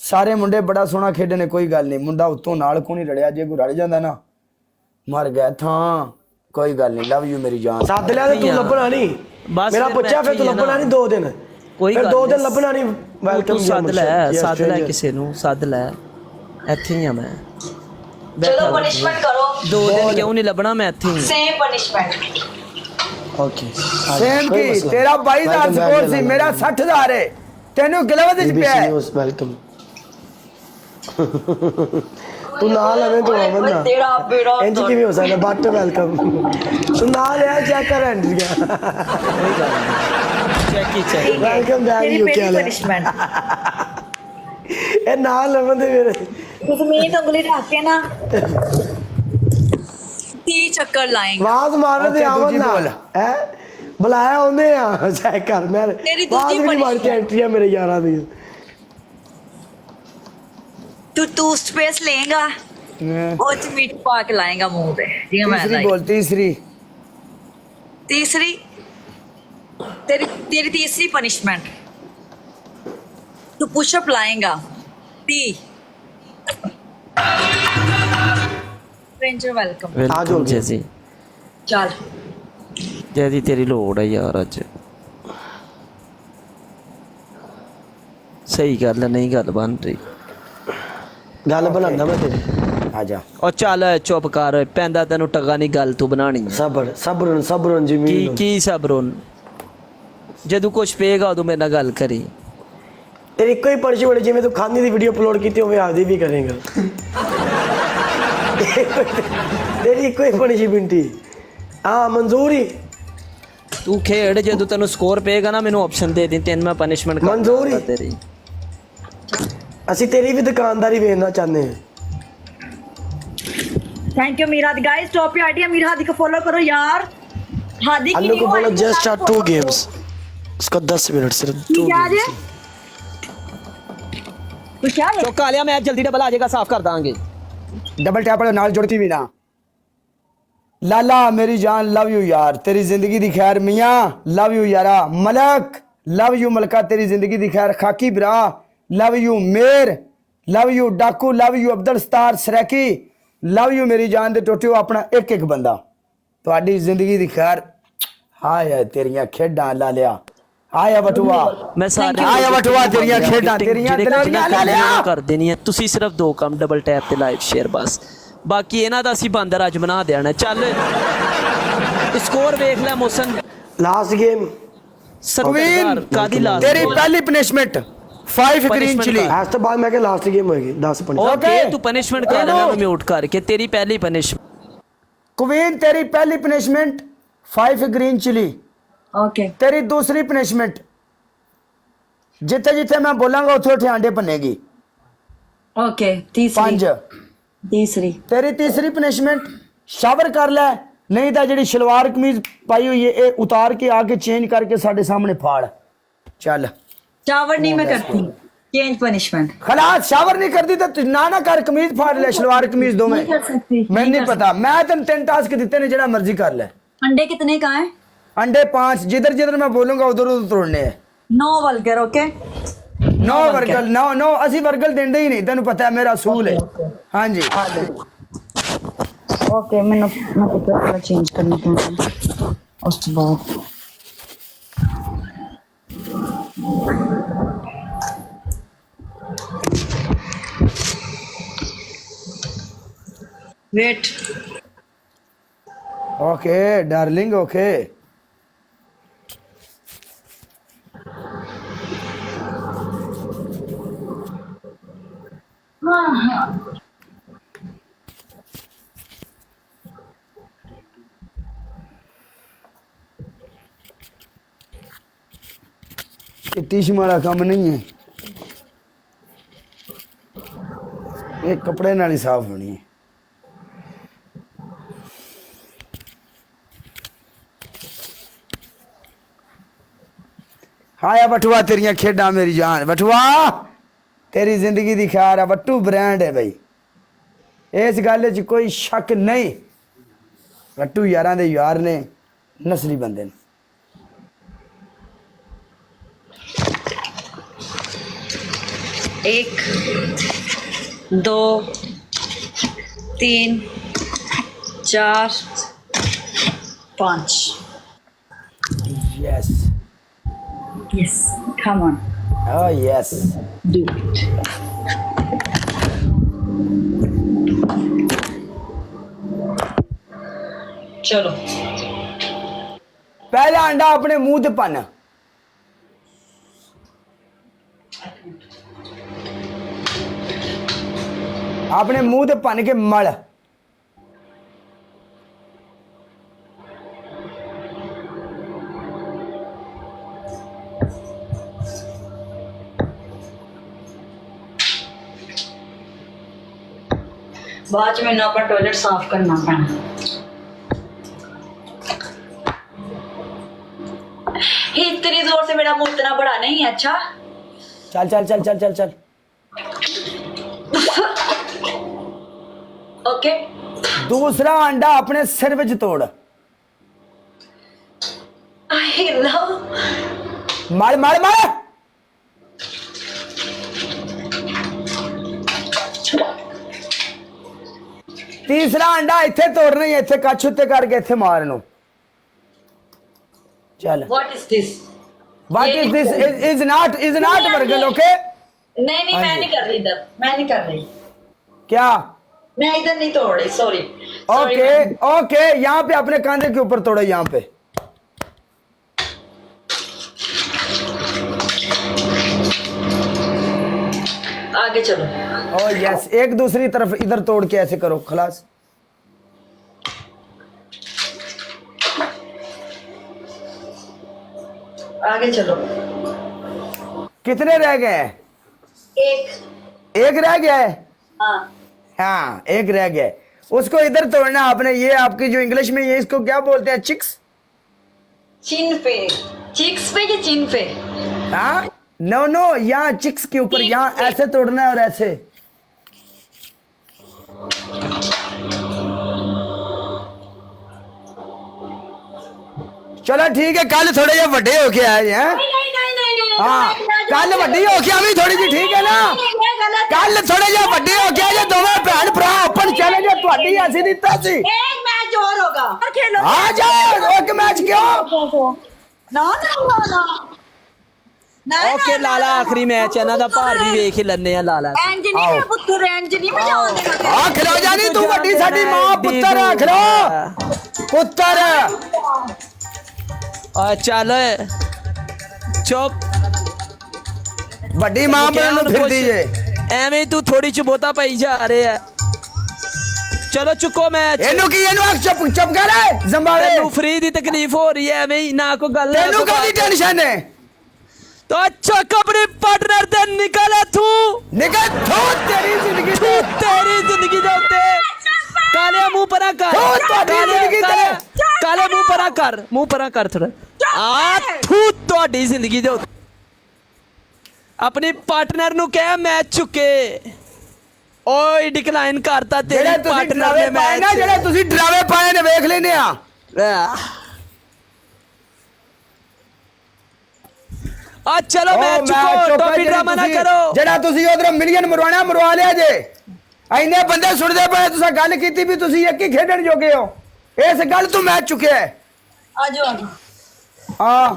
सारे मुंडे बड़ा सोहना खेडे ने, कोई गल नहीं। मुंडा उत्तों नाल को नहीं रड़िया, जे कोई रड़ जांदा ना मर गया था, कोई गल नहीं। लव यू मेरी जान। सद लिया तू लभना नहीं, मेरा बच्चा फिर तू लभना नहीं 2 दिन, फिर 2 दिन लभना नहीं। वेलकम सद लै किसी नूं सद लै, ਇੱਥੇ ਹੀ ਆ मैं। चलो पनिशमेंट करो। 2 दिन क्यों नहीं लभना, मैं ਇੱਥੇ ही। Same punishment. ओके सेम की तेरा 22,000 स्कोर सी, मेरा 60,000 है। तेनू गिलवत च पिया है। वेलकम तू ना लवे तो अमन ना तेरा बेड़ा इंज की भी हो सकता बट वेलकम तू ना ले चेक कर एंड्रिया चेक ही चेक। वेलकम बैक तेरी यू पहली क्या ले पनिशमेंट। ए ना लवन दे मेरे तू ज़मीन उंगली रख के ना 30 चक्कर लाएंगे। आवाज मारने दे अमन ना है बुलाया ਉਹਨੇ ਆ चेक कर मैं तेरी आवाज दूसरी भी नहीं मार के punishment। एंट्रिया मेरे यारा दी तू टूस्ट पेस्ट लेगा और मीट पा के लाएगा मुंह पे। ये मैं तीसरी लाई। बोल, तीसरी तीसरी तेरी तेरी तीसरी पनिशमेंट, तू पुशअप लाएगा 30। Ranger welcome. वेलकम जैसी चल जैसी तेरी लोड़ है यार अज। सही गल नहीं गल बन रही। गल बनांदा मैं तेरी आजा। और चल चुप कर, पैंदा तेनू टका नहीं गल तू बनानी है। सबर सब्रन सब्रन जमीन की सबरों जदू कुछ पेगा उदू मेरे नाल गल करी। तेरी कोई पनिशमेंट जिवें तू खानी दी वीडियो अपलोड की होवे आदी भी करेगा तेरी कोई पनिशमेंट ही हाँ मंजूर ही तू खेड, जदू तेनू स्कोर पेगा ना मैनू ऑप्शन दे दी, तेन मैं पनिशमेंट मंजूर ही तेरी। ਅਸੀਂ ਤੇਰੀ ਵੀ ਦੁਕਾਨਦਾਰੀ ਵੇਖਣਾ ਚਾਹੁੰਦੇ ਹਾਂ। Thank you Meera guys, top पे आईडी मीरा हादी को फॉलो करो यार। हादी की अन्नू को न्यू बोलो आईडी जस्ट को 2 गेम्स, उसका 10 मिनट सिर्फ 2 क्या है? तू क्या है? तो कालिया मैच जल्दी डबल आ जाएगा, साफ कर दांगे। डबल टैप वाले नाल जुड़ती भी ना। लाला मेरी जान लव यू यार, तेरी जिंदगी दी खैर मियां, लव यू यारा। मलक लव यू मलका, तेरी जिंदगी दी खैर। खाकी ब्रा लव यू। मेर लव यू। डाकू love you. Abdul star Saraiki love you मेरी जान दे टोटियो। अपना एक एक बंदा ਤੁਹਾਡੀ ਜ਼ਿੰਦਗੀ ਦੀ ਖੈਰ। ਹਾਏ ਤੇਰੀਆਂ ਖੇਡਾਂ ਲਾ ਲਿਆ। ਆਇਆ ਬਟੂਆ मैं सारे ਆਇਆ ਬਟੂਆ, ਤੇਰੀਆਂ ਖੇਡਾਂ, ਤੇਰੀਆਂ ਦਲਾਲੀਆਂ ਲਾ ਲਿਆ। ਕਰ ਦੇਣੀ ਹੈ ਤੁਸੀਂ, ਸਿਰਫ 2 ਕੰਮ ਡਬਲ ਟੈਪ ਤੇ ਲਾਈਕ ਸ਼ੇਅਰ ਬਸ। ਬਾਕੀ ਇਹਨਾਂ ਦਾ ਅਸੀਂ ਬਾਂਦਰ ਅੱਜ ਬਣਾ ਦੇਣਾ। ਚੱਲ ਸਕੋਰ ਵੇਖ ਲੈ ਮੋਸਨ। ਲਾਸਟ ਗੇਮ ਸਕਵੀਨ ਕਾਦੀ ਲਾਸਟ ਤੇਰੀ ਪਹਿਲੀ ਪਨਿਸ਼ਮੈਂਟ 5 ਗ੍ਰੀਨ ਚਿਲੀ। ਇਸ ਤੋਂ ਬਾਅਦ ਮੈਂ ਕਿ ਲਾਸਟ ਗੇਮ ਹੋਏਗੀ 10 15। ओके तू पनिशमेंट कर रहा मैं म्यूट करके। तेरी पहली पनिशमेंट क्वीन तेरी पहली पनिशमेंट 5 ग्रीन चिली। ओके तेरी दूसरी पनिशमेंट जिथे जिथे मैं बोलांगा उथे उथे आंडे बनेगी। ओके तीसरी 5 तीसरी तेरी तीसरी पनिशमेंट शावर कर ले, नहीं तो जी शलवार कमीज पाई हुई है ये उतार के आके चेंज करके साढ़े सामने फाड़। चल चावर नहीं मैं करती, चेंज पनिशमेंट। खलास शावर नहीं करती तो ना कर, कमीज फाड़ ले, शलवार कमीज दो में। नहीं कर सकती, मैं नहीं कर पता, मैं तेन 3 टास्क दिते ने, जेड़ा मर्जी कर ले। अंडे कितने का है? अंडे 5, जिधर जिधर मैं बोलूंगा उधर उधर तोड़ने हैं। 9 वर्गर। ओके 9 वर्गल 9 असि वर्गल देंदे ही नहीं, तेन पता है मेरा असूल है। हाँ जी ओके मैं थोड़ा चेंज करना पड़ेगा उस बाद। Wait okay darling okay. टीशमारा काम नहीं है, ये कपड़े नाल ही साफ होनी है। आया बटुआ तेरिया खेडा मेरी जान। बटुआ तेरी जिंदगी दी खैर है, बट्टू ब्रांड है भाई, इस गल च कोई शक नहीं। बट्टू यारां दे यार ने, नस्ली बंदे ने। 1 2 3 4 5 yes yes come on oh yes do it चलो पहला अंडा अपने मुंह ते पन अपने मुंह ते पन के मल बाद में ना अपना टॉयलेट साफ करना पैना इतनी जोर से मेरा मुंह इतना बड़ा नहीं है अच्छा चल चल चल चल चल चल ओके दूसरा अंडा अपने सिर विच तोड़ आई लव मल मल मल तीसरा अंडा इत्थे तोड़ना ही इत्थे कच्छ उत्ते करके इत्थे मारनो चल what is this what is this is not burger okay नहीं नहीं मैं नहीं कर रही इधर मैं नहीं कर रही क्या मैं इधर नहीं तोड़ रही सॉरी ओके ओके यहाँ पे अपने कांधे के ऊपर तोड़ो यहाँ पे आगे चलो ओ यस एक दूसरी तरफ इधर तोड़ के ऐसे करो खलास आगे चलो कितने रह गए हैं एक रह गया है हाँ हाँ एक रह गया है उसको इधर तोड़ना आपने ये आपकी जो इंग्लिश में ये इसको क्या बोलते हैं चिक्स चिन पे चिक्स पे या चिन पे हाँ नो नो यहाँ चिक्स के ऊपर यहाँ ऐसे तोड़ना है और ऐसे चलो ठीक है कल थोड़े जे ਵੱਡੇ ਹੋ ਕੇ ਆਏ हैं हाँ कल ਵੱਡੀ ਹੋ ਕੇ ਆਵੀਂ ਥੋੜੀ ਜੀ ਠੀਕ है ना कल थोड़े जे ਵੱਡੇ ਹੋ ਕੇ ਆਏ ਜੇ ਦੋਵੇਂ ਭੈਣ ਭਰਾ ਓਪਨ ਚੈਲੰਜ ਤੁਹਾਡੀ ਅਸੀਂ ਦਿੱਤਾ ਸੀ एक मैच और होगा खेलो आ जाओ एक मैच क्यों ना ना ना ना ਓਕੇ ਲਾਲਾ ਆਖਰੀ ਮੈਚ ਇਹਨਾਂ ਦਾ ਭਾਰ ਵੀ ਵੇਖ ਹੀ ਲੈਣੇ ਆ ਲਾਲਾ रेंज नहीं है पुत्र रेंज नहीं मैं जान देना आ खिलो जानी तू ਵੱਡੀ ਸਾਡੀ ਮਾਂ ਪੁੱਤਰ ਆ ਖਿਲੋ ਪੁੱਤਰ ਆ ਚੱਲ ਚੁੱਪ ਵੱਡੀ ਮਾਂ ਬਣਨ ਨੂੰ ਫਿਰਦੀ ਜੇ ਐਵੇਂ ਤੂੰ ਥੋੜੀ ਚ ਬੋਤਾ ਪਈ ਜਾ ਰਿਹਾ ਚਲੋ ਚੁੱਕੋ ਮੈਚ ਇਹਨੂੰ ਕੀ ਇਹਨੂੰ ਆਖ ਚੁੱਪ ਚੁੱਪ ਕਰ ਜ਼ੰਬਾਲੇ ਤੈਨੂੰ ਫਰੀ ਦੀ ਤਕਲੀਫ ਹੋ ਰਹੀ ਹੈ ਐਵੇਂ ਹੀ ਨਾ ਕੋਈ ਗੱਲ ਹੈ ਤੈਨੂੰ ਕਾਹਦੀ ਟੈਨਸ਼ਨ ਹੈ तो अच्छा अपने पार्टनर से निकल तू ਨਿਕਲ ਥੋ ਤੇਰੀ ਜ਼ਿੰਦਗੀ तू तेरी जिंदगी दे उत्ते काले मुंह परा कर थू ਤੁਹਾਡੀ ਜ਼ਿੰਦਗੀ ਤੇ काले मुंह परा कर थोड़ा आ तू ਤੁਹਾਡੀ ਜ਼ਿੰਦਗੀ ਦੇ ਉੱਤੇ अपने पार्टनर नु कह मैच चुके ओए डिक्लाइन करता तेरे ਜਿਹੜੇ ਤੁਸੀਂ पार्टनर ਡਰਾਵੇ ने ਪਾਏ ਨਾ मैच ਜਿਹੜੇ ਤੁਸੀਂ ਡਰਾਵੇ ਪਾਏ ਨੇ ਵੇਖ ਲੈਨੇ ਆ आ चलो मैच चुको टॉपी ड्रामा ना करो ਜਿਹੜਾ ਤੁਸੀਂ ਉਧਰ ਮਿਲੀਅਨ ਮਰਵਾ ਲਿਆ ਜੇ ਐਨੇ ਬੰਦੇ ਸੁਣਦੇ ਪਏ ਤੁਸੀਂ ਗੱਲ ਕੀਤੀ ਵੀ ਤੁਸੀਂ ਇੱਕ ਹੀ ਖੇਡਣ ਜੋਗੇ ਹੋ ਇਸ ਗੱਲ ਤੋਂ ਮੈਚ ਚੁੱਕਿਆ ਹੈ आ जाओ ਹਾਂ